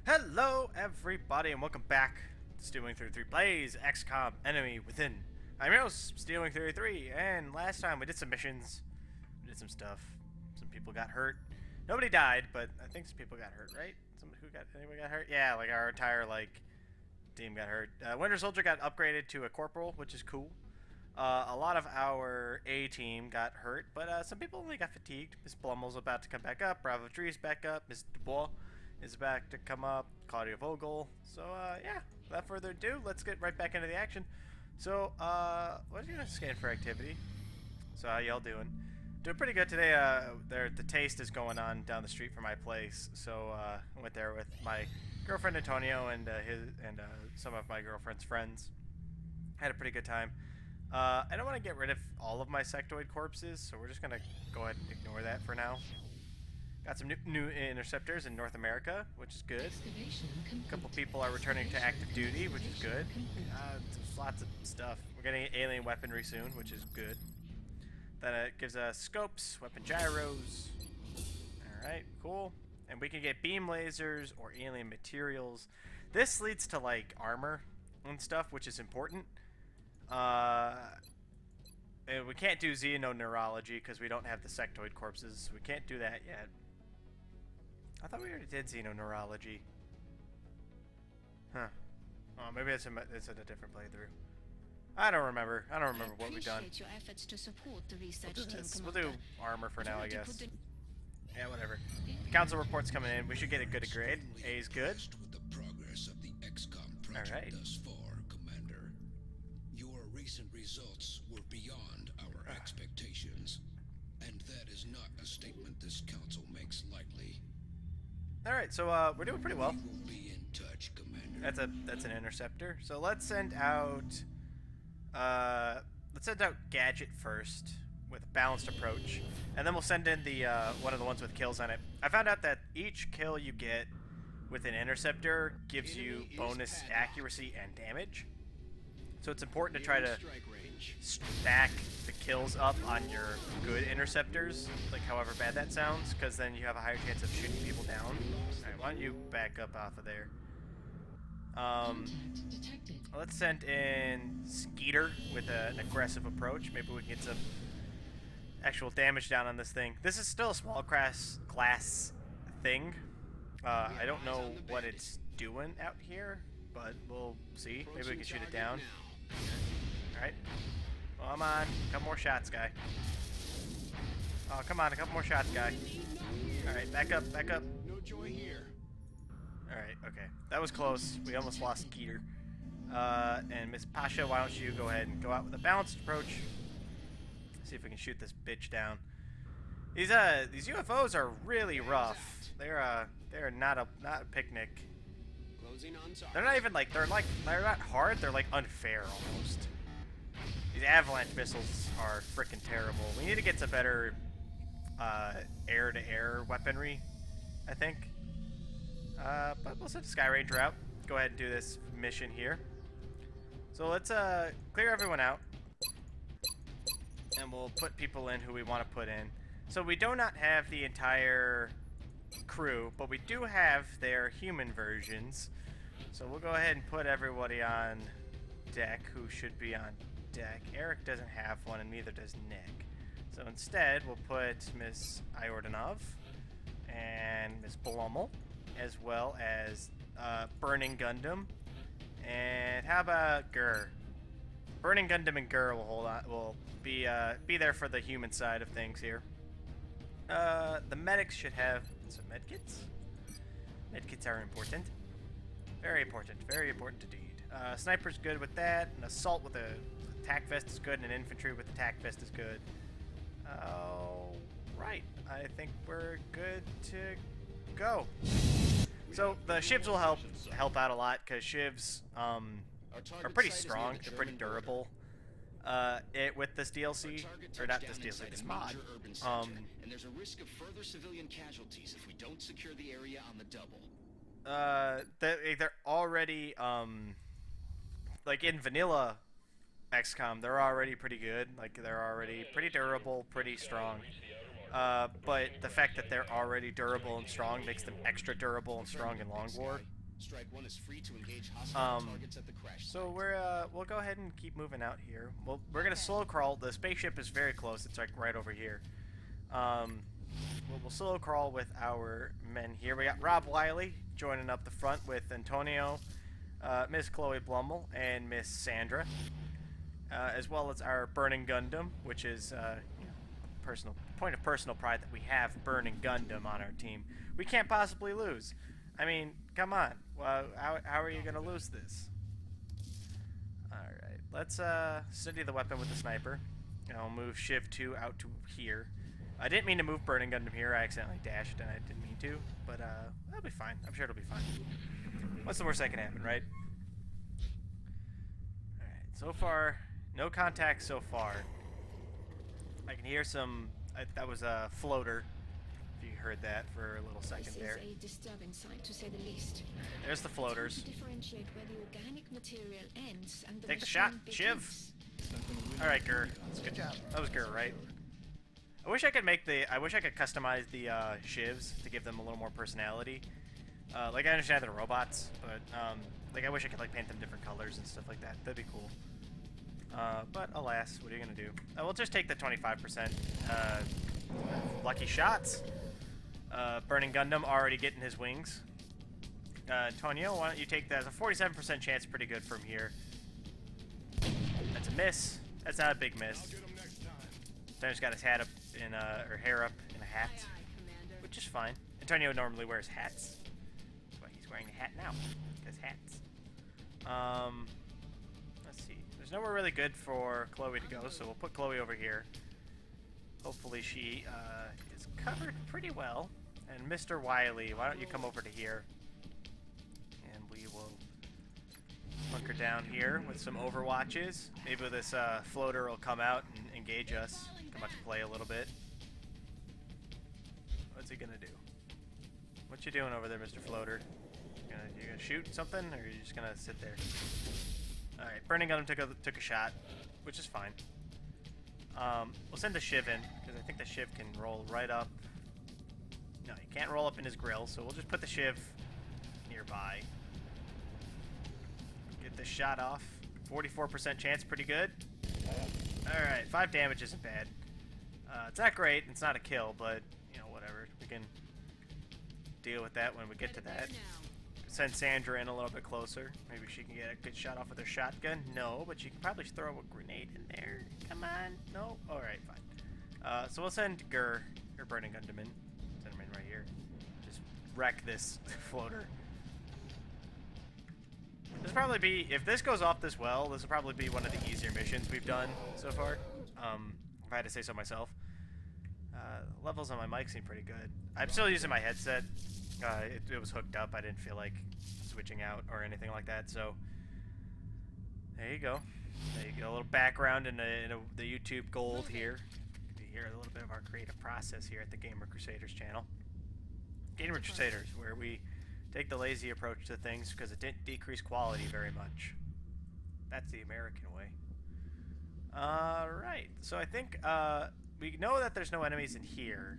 Hello, everybody, and welcome back to Stealwing33 Plays Xcom Enemy Within. I'm your host, Stealwing33, and last time we did some missions, we did some stuff. Some people got hurt. Nobody died, but I think some people got hurt, right? Anybody got hurt? Yeah, like our entire team got hurt. Winter Soldier got upgraded to a corporal, which is cool. A lot of our A team got hurt, but some people only got fatigued. Miss Blummel's about to come back up. Bravo Tree's back up. Miss Dubois is back to come up. Claudia Vogel. So, yeah, without further ado, let's get right back into the action. So, what are you gonna scan for activity? So, how y'all doing? Doing pretty good today. The taste is going on down the street from my place. So, I went there with my girlfriend Antonio and some of my girlfriend's friends. Had a pretty good time. I don't want to get rid of all of my sectoid corpses, so we're just going to go ahead and ignore that for now. Got some new interceptors in North America, which is good. A couple people are returning to active duty, which is good. There's lots of stuff. We're getting alien weaponry soon, which is good. Then it gives us scopes, weapon gyros. Alright, cool. And we can get beam lasers or alien materials. This leads to, like, armor and stuff, which is important. And we can't do xenoneurology because we don't have the sectoid corpses. So we can't do that yet. I thought we already did xenoneurology. Huh. Oh, maybe it's in a different playthrough. I don't remember. I don't remember what we've done. Your efforts to support the research We'll do team, this. We'll Commander. do armor for now, I guess. The... Yeah, whatever. The council report's coming in. We should get a good grade. A is good. With the progress of the Xcom project All right. thus far, Commander. Your recent results were beyond our expectations, and that is not a statement this council makes lightly. All right, so we're doing pretty well. We will be in touch, Commander. That's an interceptor. So let's send out Gadget first with a balanced approach, and then we'll send in the one of the ones with kills on it. I found out that each kill you get with an interceptor gives you bonus accuracy and damage. So it's important to try to stack the kills up on your good interceptors, like however bad that sounds, because then you have a higher chance of shooting people down. Alright, why don't you back up off of there? Let's send in Skeeter with an aggressive approach. Maybe we can get some actual damage down on this thing. This is still a small glass thing. I don't know what it's doing out here, but we'll see. Maybe we can shoot it down. Alright. Come on. A couple more shots, guy. Oh, come on. A couple more shots, guy. Alright, back up, back up. No joy here. Alright, okay. That was close. We almost lost Skeeter. And Miss Pasha, why don't you go ahead and go out with a balanced approach. See if we can shoot this bitch down. These UFOs are really rough. They're not a picnic. Closing on target. They're not even like they're not hard. They're like unfair almost. These avalanche missiles are freaking terrible. We need to get some better air-to-air weaponry, I think. But we'll send the Sky Ranger out. Go ahead and do this mission here. So let's clear everyone out, and we'll put people in who we want to put in. So we do not have the entire crew, but we do have their human versions. So we'll go ahead and put everybody on deck who should be on deck. Eric doesn't have one, and neither does Nick. So instead, we'll put Miss Iordanov and Miss Blummel, as well as Burning Gundam. And how about Gur? Burning Gundam and Gur will be there for the human side of things here. The medics should have some medkits. Medkits are important. Very important indeed. Sniper's good with that. An assault with a attack vest is good, and an infantry with attack vest is good. Right. I think we're good to go. So the shivs will help out a lot because shivs are pretty strong. They're pretty durable. With this DLC, or not this DLC, this mod. And there's a risk of further civilian casualties if we don't secure the area on the double. They're already like in vanilla XCOM, they're already pretty good. Like they're already pretty durable, pretty strong. But the fact that they're already durable and strong makes them extra durable and strong in Long War. Strike 1 is free to engage hostile targets at the crash So site. we'll go ahead and keep moving out here. We're gonna slow crawl. The spaceship is very close. It's like right over here. We'll slow crawl with our men here. We got Rob Wiley joining up the front with Antonio, Miss Chloe Blumel, and Miss Sandra, as well as our Burning Gundam, which is personal point of personal pride that we have Burning Gundam on our team. We can't possibly lose. I mean, come on. Well, how are you gonna lose this? All right, let's study the weapon with the sniper. I'll move Shiv 2 out to here. I didn't mean to move Burning Gundam here. I accidentally dashed, and I didn't mean to. But that'll be fine. I'm sure it'll be fine. What's the worst that can happen, right? All right. So far, no contact so far. I can hear some. That was a floater. If you heard that for a little second there. This is a disturbing sight, to say the least. There's the floaters. To differentiate where the organic material ends and the Take the shot, machine Shiv. begins. All right, Gur. That's a good job. That was Gur, right? I wish I could customize the Shivs to give them a little more personality. Like I understand they're robots, but like I wish I could like paint them different colors and stuff like that. That'd be cool. But alas, what are you gonna do? We'll just take the 25% lucky shots. Burning Gundam already getting his wings. Antonio, why don't you take that? There's a 47% chance, pretty good from here. That's a miss. That's not a big miss. Antonio's got his hat up in or hair up in a hat, which is fine. Antonio normally wears hats. That's why he's wearing a hat now. Because hats. Let's see. There's nowhere really good for Chloe to go, so we'll put Chloe over here. Hopefully she is covered pretty well. And Mr. Wiley, why don't you come over to here? And we will bunker down here with some overwatches. Maybe this floater will come out and engage us. Come out to play a little bit. What's he gonna do? What you doing over there, Mr. Floater? You gonna shoot something, or are you just gonna sit there? All right, Burning Gun took a shot, which is fine. We'll send the Shiv in because I think the Shiv can roll right up. No, he can't roll up in his grill, so we'll just put the Shiv nearby. Get this shot off. 44% chance, pretty good. Alright, 5 damage isn't bad. It's not great, it's not a kill, but, you know, whatever. We can deal with that when we get to that. Send Sandra in a little bit closer. Maybe she can get a good shot off with her shotgun. No, but she can probably throw a grenade in there. Come on. No? Alright, fine. So we'll send Gur, or Burning Gundam in. Send him in right here. Just wreck this floater. This will probably be, if this goes off this well, this will probably be one of the easier missions we've done so far. If I had to say so myself. Levels on my mic seem pretty good. I'm still using my headset. It was hooked up. I didn't feel like switching out or anything like that. So there you go. There you go. A little background in the YouTube gold here. You hear a little bit of our creative process here at the Gamer Crusaders channel. Gamer Crusaders, where we take the lazy approach to things because it didn't decrease quality very much. That's the American way. Alright, so I think we know that there's no enemies in here,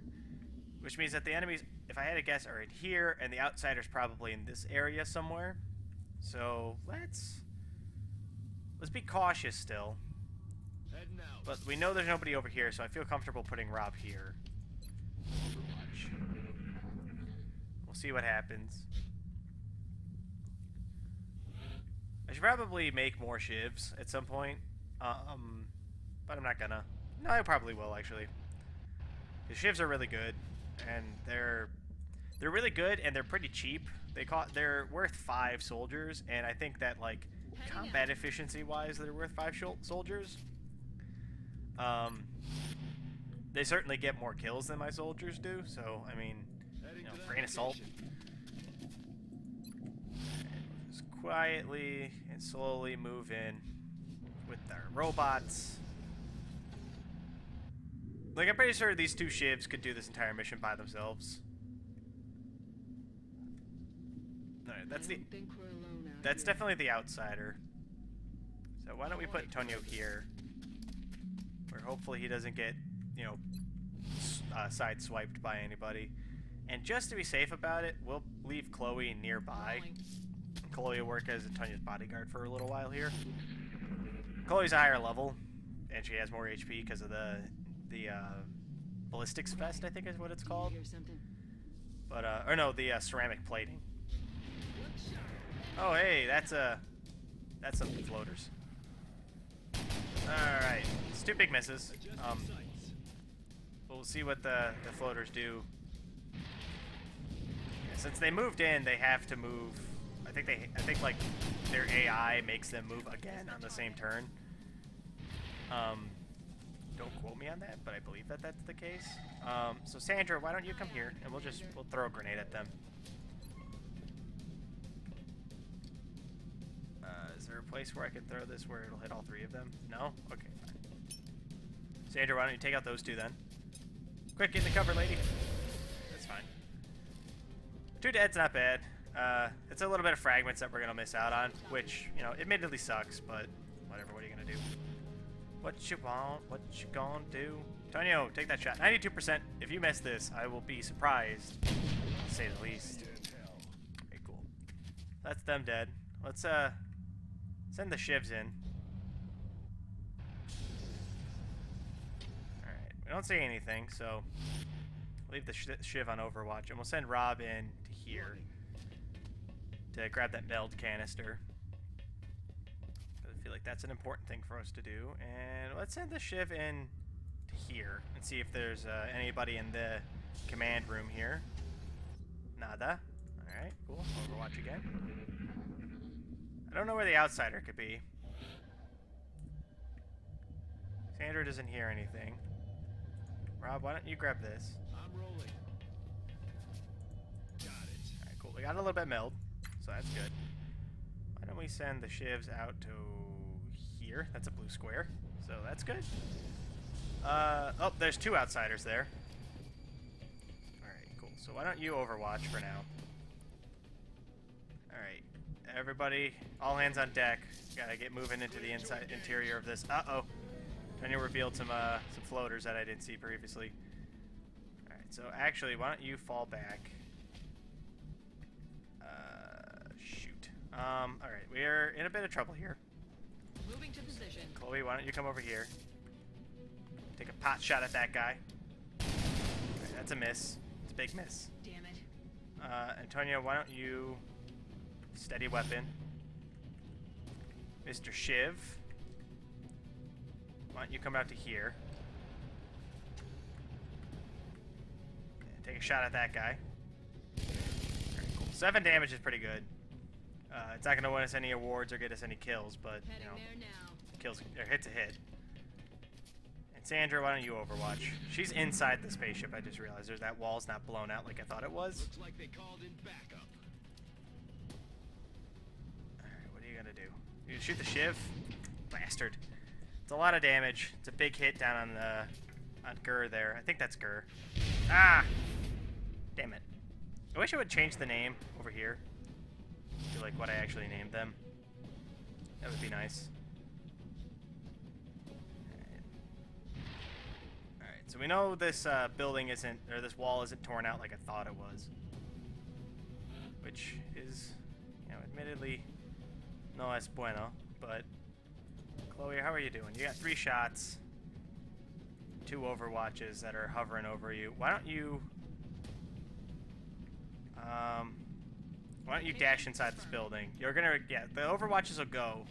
which means that the enemies, if I had to guess, are in here, and the outsiders probably in this area somewhere. So let's be cautious still. But we know there's nobody over here, so I feel comfortable putting Rob here. Overwatch. We'll see what happens. I should probably make more Shivs at some point, but I'm not gonna. No, I probably will actually. The Shivs are really good, and they're really good, and they're pretty cheap. They're worth 5 soldiers, and I think that like combat efficiency wise, they're worth 5 soldiers. They certainly get more kills than my soldiers do, so I mean, you know, grain of salt. Just quietly and slowly move in with our robots. Like, I'm pretty sure these 2 Shivs could do this entire mission by themselves. Alright, that's definitely the outsider. So why don't we put Antonio here, where hopefully he doesn't get, you know, sideswiped by anybody. And just to be safe about it, we'll leave Chloe nearby, Chloe will work as Antonio's bodyguard for a little while here. Chloe's a higher level, and she has more HP because of the ballistics vest, I think is what it's called. But or no, the ceramic plating. Oh hey, that's some floaters. All right, it's 2 big misses. We'll see what the floaters do. Yeah, since they moved in, they have to move. I think like their AI makes them move again on the same turn. Don't quote me on that, but I believe that that's the case. So Sandra, why don't you come here and we'll throw a grenade at them. Is there a place where I could throw this where it'll hit all 3 of them? No? Okay, fine. Sandra, why don't you take out those 2 then? Quick, get in the cover, lady. That's fine. 2 dead's not bad. It's a little bit of fragments that we're gonna miss out on, which, you know, admittedly sucks, but whatever, what are you gonna do? What you want? What you gonna do? Antonio, take that shot. 92%. If you miss this, I will be surprised, to say the least. Okay, cool. That's them dead. Let's, send the shivs in. Alright, we don't see anything, so leave the shiv on Overwatch, and we'll send Rob in to here to grab that meld canister. I feel like that's an important thing for us to do. And let's send the shiv in to here and see if there's anybody in the command room here. Nada. Alright, cool. Overwatch again. I don't know where the outsider could be. Sandra doesn't hear anything. Rob, why don't you grab this? I'm rolling. Got it. Alright, cool. We got a little bit meld, so that's good. Why don't we send the shivs out to here? That's a blue square, so that's good. Oh, there's 2 outsiders there. Alright, cool. So why don't you Overwatch for now? Alright, everybody, all hands on deck. Gotta get moving into the interior of this. Uh-oh. Tanya revealed some floaters that I didn't see previously. Alright, so actually, why don't you fall back? Shoot. Alright, we're in a bit of trouble here. Moving to position. Chloe, why don't you come over here? Take a pot shot at that guy. Alright, that's a miss. It's a big miss. Damn it. Antonio, why don't you steady weapon? Mr. Shiv, why don't you come out to here? And take a shot at that guy. Alright, cool. 7 damage is pretty good. It's not going to win us any awards or get us any kills, but, you know, kills or hits a hit. And Sandra, why don't you Overwatch? She's inside the spaceship, I just realized. There's that wall's not blown out like I thought it was. Looks like they called in backup. Alright, what are you going to do? You gonna shoot the shiv? Bastard. It's a lot of damage. It's a big hit down on Gur there. I think that's Gur. Ah! Damn it. I wish I would change the name over here to like what I actually named them. That would be nice. Alright, so we know this building isn't, or this wall isn't torn out like I thought it was. Which is, you know, admittedly no es bueno, but Chloe, how are you doing? You got 3 shots, 2 Overwatches that are hovering over you. Why don't you dash inside this building? You're gonna, yeah, the Overwatches will go,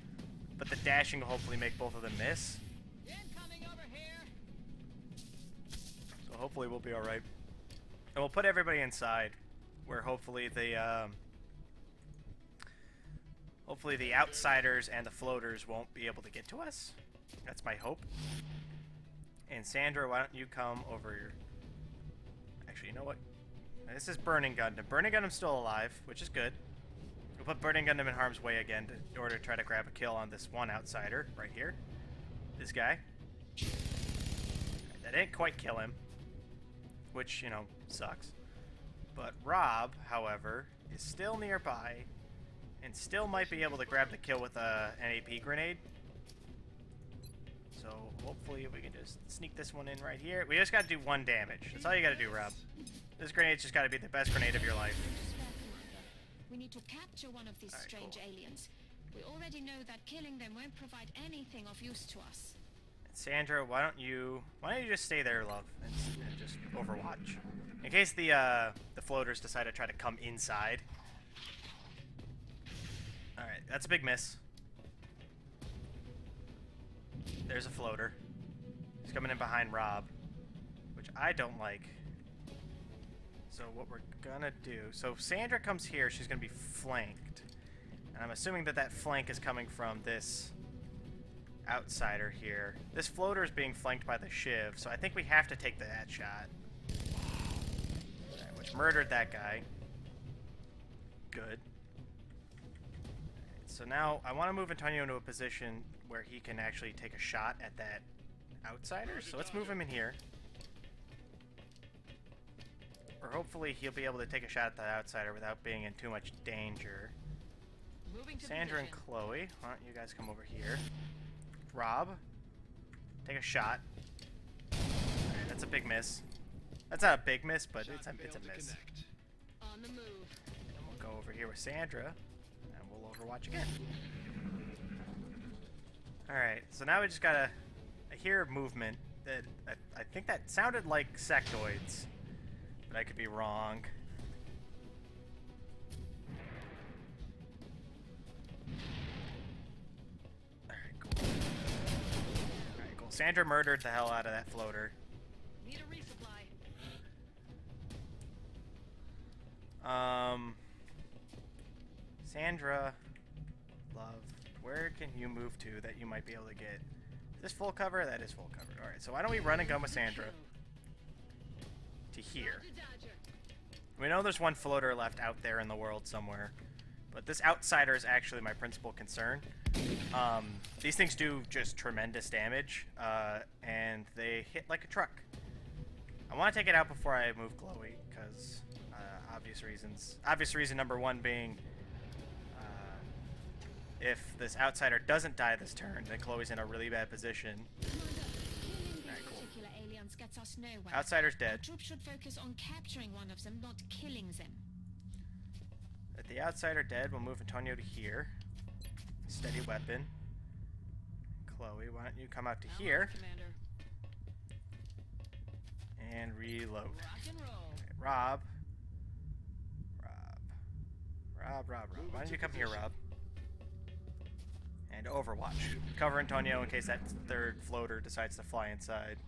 but the dashing will hopefully make both of them miss. Incoming over here. So hopefully we'll be alright. And we'll put everybody inside, where hopefully the outsiders and the floaters won't be able to get to us. That's my hope. And Sandra, why don't you come over here? Actually, you know what? This is Burning Gundam. Burning Gundam's still alive, which is good. We'll put Burning Gundam in harm's way again in order to try to grab a kill on this one outsider right here. This guy. That didn't quite kill him, which, you know, sucks. But Rob, however, is still nearby and still might be able to grab the kill with an AP grenade. So hopefully we can just sneak this one in right here. We just got to do 1 damage. That's all you got to do, Rob. This grenade's just got to be the best grenade of your life. We need to capture one of these Alright, strange cool. aliens. We already know that killing them won't provide anything of use to us. Sandra, why don't you just stay there, love, and just overwatch, in case the floaters decide to try to come inside. All right, that's a big miss. There's a floater. He's coming in behind Rob, which I don't like. So what we're gonna do? So Sandra comes here. She's gonna be flanked, and I'm assuming that that flank is coming from this outsider here. This floater is being flanked by the Shiv, so I think we have to take that shot. Right, which murdered that guy. Good. Right, so now I want to move Antonio into a position where he can actually take a shot at that outsider. So let's move him in here. Or hopefully he'll be able to take a shot at the outsider without being in too much danger. Moving to Sandra and position. Chloe, why don't you guys come over here? Rob, take a shot. Alright, that's a big miss. That's not a big miss, but it's a miss. On the move. And we'll go over here with Sandra, and we'll overwatch again. Alright, so now we just gotta... I hear movement. That I think that sounded like sectoids, but I could be wrong. Alright, cool. Sandra murdered the hell out of that floater. Need a resupply. Sandra, love, where can you move to that you might be able to get? Is this full cover? That is full cover. Alright, so why don't we run and gun with Sandra to here. Dodger. We know there's one floater left out there in the world somewhere, but this outsider is actually my principal concern. These things do just tremendous damage, and they hit like a truck. I want to take it out before I move Chloe, because obvious reasons. Obvious reason number one being, if this outsider doesn't die this turn, then Chloe's in a really bad position. Commander, killing these Alright, cool. particular aliens gets us nowhere. Outsider's Our dead. troops should focus on capturing one of them, not killing them. With the outsider dead, we'll move Antonio to here. Steady weapon. Chloe, why don't you come out to Out, here Commander. and reload. Rock and roll. Okay, Rob. Why don't you come here, Rob? And Overwatch. Cover Antonio in case that third floater decides to fly inside.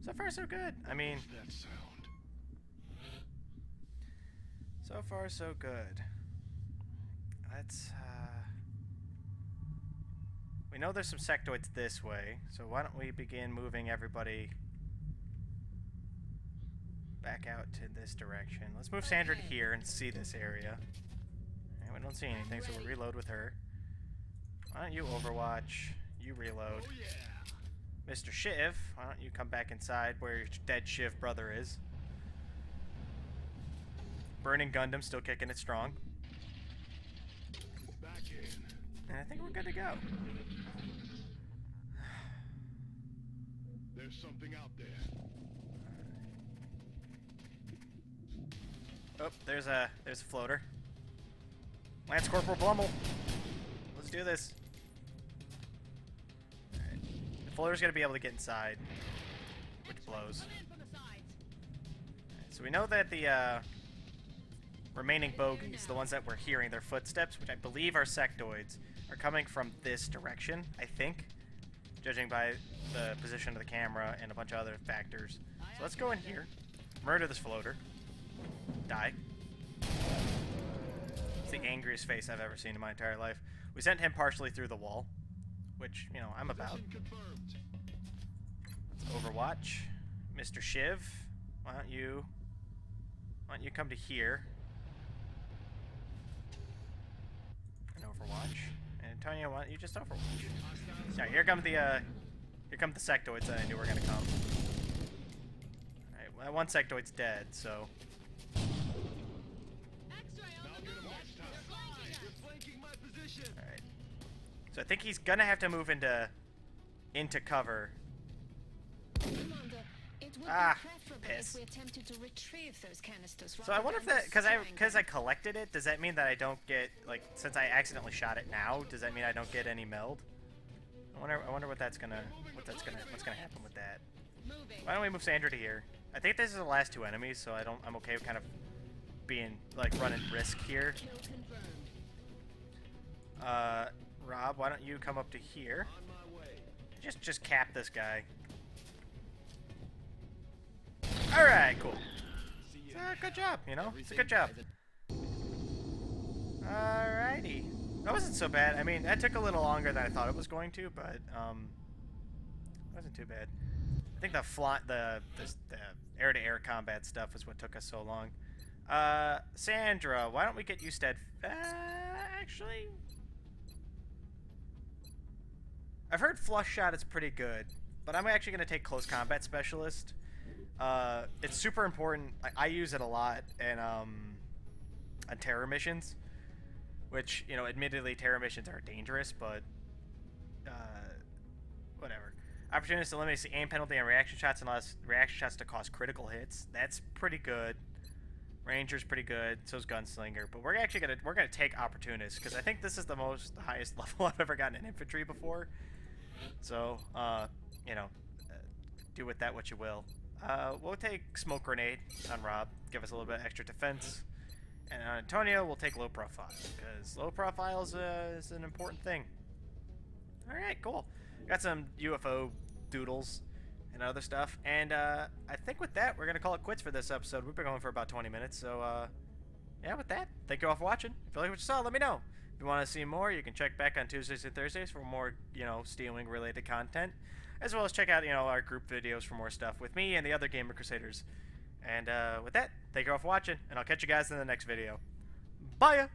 So far, so good. I mean, That sound. so far, so good. Let's, we know there's some sectoids this way, so why don't we begin moving everybody back out to this direction. Let's move Sandra to here and see this area. And we don't see anything, so we'll reload with her. Why don't you Overwatch? You reload. Oh yeah. Mr. Shiv, why don't you come back inside where your dead Shiv brother is? Burning Gundam still kicking it strong. Back in. And I think we're good to go. There's something out there. Oh, there's a floater. Lance Corporal Blummel. Let's do this. Alright. The floater's gonna be able to get inside, which blows. Come in from the sides. Alright, so we know that the remaining bogeys, the ones that we're hearing their footsteps, which I believe are sectoids, are coming from this direction, I think, judging by the position of the camera and a bunch of other factors. So let's go in here, murder this floater, die. It's the angriest face I've ever seen in my entire life. We sent him partially through the wall, which, you know, I'm about. Position confirmed. Let's Overwatch. Mr. Shiv, why don't you come to here and Overwatch. And Antonio, why don't you just Overwatch? Yeah, here come the sectoids that I knew were gonna come. Alright, well, that one sectoid's dead, so X-ray on Now the get him move. next time. They're flanking us. You're flanking my position. alright. So I think he's gonna have to move into cover. Commander, it It would Ah, be preferable piss. if we attempted to retrieve those canisters. So I wonder if that, destroying because them. I collected it, does that mean that I don't get, like, since I accidentally shot it now, does that mean I don't get any meld? I wonder what's gonna happen with that. Moving. Why don't we move Sandra to here? I think this is the last two enemies, so I'm okay with kind of being, like, running risk here. Kill confirmed. Rob, why don't you come up to here? On my way. Just cap this guy. Alright, cool. See It's ya. a good job, you know? It's a Everything good job. by the- Alrighty. That wasn't so bad. I mean, that took a little longer than I thought it was going to, but, it wasn't too bad. I think the air-to-air combat stuff is what took us so long. Sandra, why don't we get you actually... I've heard flush shot is pretty good, but I'm actually going to take close combat specialist. It's super important. I use it a lot in, on terror missions, which, you know, admittedly terror missions are dangerous, but, whatever. Opportunities to eliminate the aim penalty on reaction shots unless reaction shots to cause critical hits. That's pretty good. Ranger's pretty good. So's Gunslinger. But we're actually gonna take Opportunist because I think this is the highest level I've ever gotten in infantry before. So, you know, do with that what you will. We'll take Smoke Grenade on Rob, give us a little bit extra defense, and on Antonio we'll take Low Profile because Low Profile is an important thing. All right, cool. Got some UFO doodles and other stuff, and I think with that we're gonna call it quits for this episode. We've been going for about 20 minutes, so yeah, with that, thank you all for watching. If you like what you saw, let me know. If you want to see more, you can check back on Tuesdays and Thursdays for more, you know, Stealwing related content, as well as check out, you know, our group videos for more stuff with me and the other Gamer Crusaders. And with that, thank you all for watching, and I'll catch you guys in the next video. Bye!